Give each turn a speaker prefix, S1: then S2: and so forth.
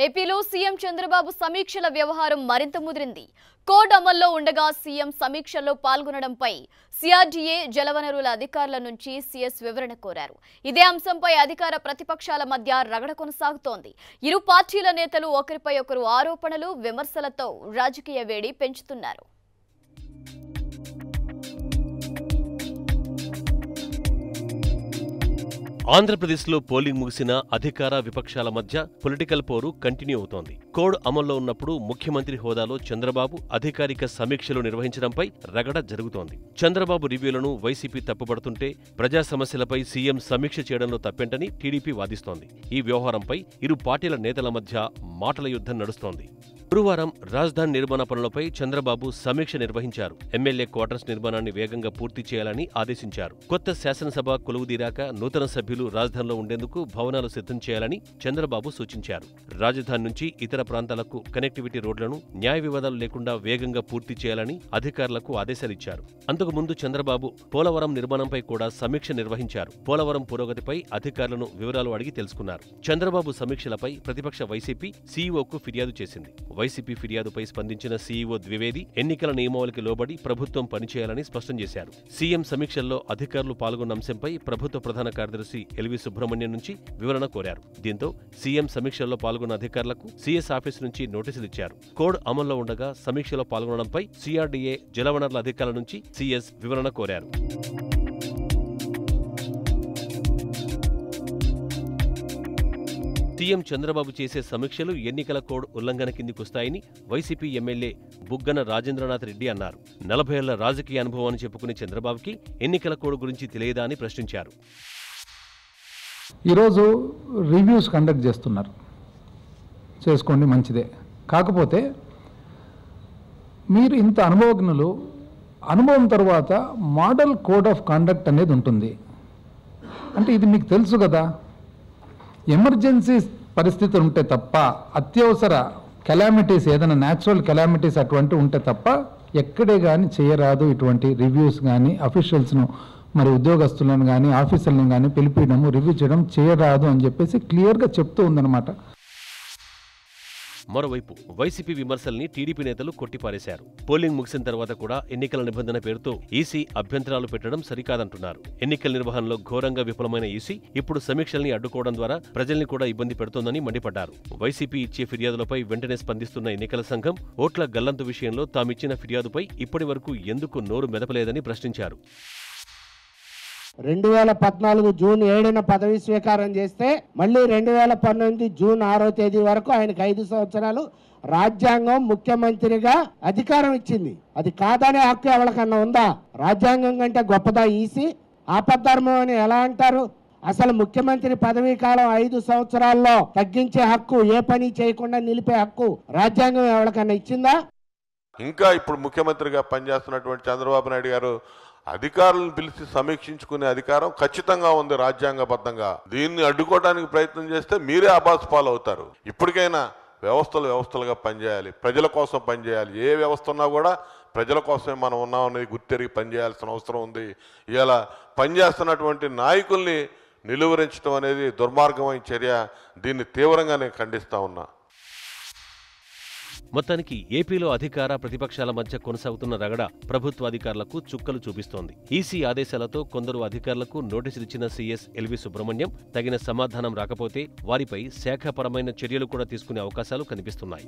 S1: ఏపీలో సీఎం చంద్రబాబు సమీక్షల వ్యవహారం మరింత ముదిరింది. కోడ్ అమల్లో ఉండగా సీఎం సమీక్షల్లో పాల్గొనడంపై సిఆర్డీఏ జలవనరుల అధికారుల నుంచి సీఎస్ వివరణ కోరారు. ఇదే అంశంపై అధికార ప్రతిపక్షాల మధ్య రగడ కొనసాగుతోంది. ఇరు పార్టీల నేతలు ఒకరిపై ఒకరు ఆరోపణలు, విమర్శలతో రాజకీయ వేడి పెంచుతున్నారు.
S2: ఆంధ్రప్రదేశ్లో పోలింగ్ ముగిసిన అధికార విపక్షాల మధ్య పొలిటికల్ పోరు కంటిన్యూ అవుతోంది. కోడ్ అమల్లో ఉన్నప్పుడు ముఖ్యమంత్రి హోదాలో చంద్రబాబు అధికారిక సమీక్షలు నిర్వహించడంపై రగడ జరుగుతోంది. చంద్రబాబు రివ్యూలను వైసీపీ తప్పుపడుతుంటే ప్రజా సమస్యలపై సీఎం సమీక్ష చేయడంలో తప్పేంటని టీడీపీ వాదిస్తోంది. ఈ వ్యవహారంపై ఇరు పార్టీల నేతల మధ్య మాటల యుద్ధం నడుస్తోంది. గురువారం రాజధాని నిర్మాణ పనులపై చంద్రబాబు సమీక్ష నిర్వహించారు. ఎమ్మెల్యే క్వార్టర్స్ నిర్మాణాన్ని వేగంగా పూర్తి చేయాలని ఆదేశించారు. కొత్త శాసనసభ కొలువుదీరాక నూతన సభ్యులు రాజధానిలో ఉండేందుకు భవనాలు సిద్ధం చేయాలని చంద్రబాబు సూచించారు. రాజధాని నుంచి ఇతర ప్రాంతాలకు కనెక్టివిటీ రోడ్లను న్యాయ వివాదాలు లేకుండా వేగంగా పూర్తి చేయాలని అధికారులకు ఆదేశాలిచ్చారు. అంతకుముందు చంద్రబాబు పోలవరం నిర్మాణంపై కూడా సమీక్ష నిర్వహించారు. పోలవరం పురోగతిపై అధికారులను వివరాలు అడిగి తెలుసుకున్నారు. చంద్రబాబు సమీక్షలపై ప్రతిపక్ష వైసీపీ సీఈఓకు ఫిర్యాదు చేసింది. వైసీపీ ఫిర్యాదుపై స్పందించిన సీఈఓ ద్వివేది ఎన్నికల నియమావళికి లోబడి ప్రభుత్వం పనిచేయాలని స్పష్టం చేశారు. సీఎం సమీక్షల్లో అధికారులు పాల్గొన్న అంశంపై ప్రభుత్వ ప్రధాన కార్యదర్శి ఎల్వి సుబ్రహ్మణ్యం నుంచి వివరణ కోరారు. దీంతో సీఎం సమీక్షల్లో పాల్గొన్న అధికారులకు సీఎస్ ఆఫీసు నుంచి నోటీసులిచ్చారు. కోడ్ అమల్లో ఉండగా సమీక్షలో పాల్గొనడంపై సిఆర్డీఏ జలవనరుల అధికారుల నుంచి సీఎస్ వివరణ కోరారు. సీఎం చంద్రబాబు చేసే సమీక్షలు ఎన్నికల కోడ్ ఉల్లంఘన కిందికొస్తాయని వైసీపీ ఎమ్మెల్యే బుగ్గన రాజేంద్రనాథ్ రెడ్డి అన్నారు. 40 ఏళ్ల రాజకీయ అనుభవాన్ని చెప్పుకునే చంద్రబాబుకి ఎన్నికల కోడ్ గురించి తెలియదా అని ప్రశ్నించారు.
S3: ఈరోజు రివ్యూస్ కండక్ట్ చేస్తున్నారు, చేసుకోండి, మంచిదే. కాకపోతే మీరు ఇంత అనుభవజ్ఞులు, అనుభవం తర్వాత మోడల్ కోడ్ ఆఫ్ కాండక్ట్ అనేది ఉంటుంది అంటే ఇది మీకు తెలుసు కదా. ఎమర్జెన్సీ పరిస్థితులు ఉంటే తప్ప, అత్యవసర కెలామిటీస్, ఏదైనా న్యాచురల్ కెలామిటీస్ అటువంటి ఉంటే తప్ప ఎక్కడే కానీ చేయరాదు. ఇటువంటి రివ్యూస్ కానీ అఫీషియల్స్ను, మరి ఉద్యోగస్తులను కానీ ఆఫీసర్లను కానీ పిలిపించడము, రివ్యూ చేయడం చేయరాదు అని చెప్పేసి క్లియర్గా చెప్తూ ఉందన్నమాట.
S2: మరోవైపు వైసీపీ విమర్శల్ని టీడీపీ నేతలు కొట్టిపారేశారు. పోలింగ్ ముగిసిన తర్వాత కూడా ఎన్నికల నిబంధన పేరుతో ఈసీ అభ్యంతరాలు పెట్టడం సరికాదంటున్నారు. ఎన్నికల నిర్వహణలో ఘోరంగా విఫలమైన ఈసీ ఇప్పుడు సమీక్షల్ని అడ్డుకోవడం ద్వారా ప్రజల్ని కూడా ఇబ్బంది పెడుతోందని మండిపడ్డారు. వైసీపీ ఇచ్చే ఫిర్యాదులపై వెంటనే స్పందిస్తున్న ఎన్నికల సంఘం ఓట్ల గల్లంతు విషయంలో తామిచ్చిన ఫిర్యాదుపై ఇప్పటి వరకు ఎందుకు నోరు మెదపలేదని ప్రశ్నించారు.
S4: 2014 జూన్ 7న పదవి స్వీకారం చేస్తే మళ్ళీ 2019 జూన్ 6వ తేదీ వరకు ఆయనకు 5 సంవత్సరాలు రాజ్యాంగం ముఖ్యమంత్రిగా అధికారం ఇచ్చింది. అది కాదనే హక్కు ఎవరికన్నా ఉందా? రాజ్యాంగం కంటే గొప్పదా ఈసీ? ఆపద్ధర్మం అని ఎలా అంటారు? అసలు ముఖ్యమంత్రి పదవీ కాలం 5 సంవత్సరాల్లో తగ్గించే హక్కు, ఏ పని చేయకుండా నిలిపే హక్కు రాజ్యాంగం ఎవరికన్నా ఇచ్చిందా?
S5: ఇంకా ఇప్పుడు ముఖ్యమంత్రిగా పనిచేస్తున్నటువంటి చంద్రబాబు నాయుడు గారు అధికారులను పిలిచి సమీక్షించుకునే అధికారం ఖచ్చితంగా ఉంది రాజ్యాంగబద్ధంగా. దీన్ని అడ్డుకోవడానికి ప్రయత్నం చేస్తే మీరే అబాస్ పాలు అవుతారు. ఇప్పటికైనా వ్యవస్థలుగా పనిచేయాలి, ప్రజల కోసం పనిచేయాలి. ఏ వ్యవస్థ ఉన్నా కూడా ప్రజల కోసమే మనం ఉన్నామనేది గుర్తెరిగి పనిచేయాల్సిన అవసరం ఉంది. ఇలా పనిచేస్తున్నటువంటి నాయకుల్ని నిలువరించడం అనేది దుర్మార్గమైన చర్య. దీన్ని తీవ్రంగా నేను ఖండిస్తా ఉన్నా.
S2: మొత్తానికి ఏపీలో అధికార ప్రతిపక్షాల మధ్య కొనసాగుతున్న రగడ ప్రభుత్వ అధికారులకు చుక్కలు చూపిస్తోంది. ఈసీ ఆదేశాలతో కొందరు అధికారులకు నోటీసులిచ్చిన సీఎస్ ఎల్వి సుబ్రహ్మణ్యం తగిన సమాధానం రాకపోతే వారిపై శాఖాపరమైన చర్యలు కూడా తీసుకునే అవకాశాలు కనిపిస్తున్నాయి.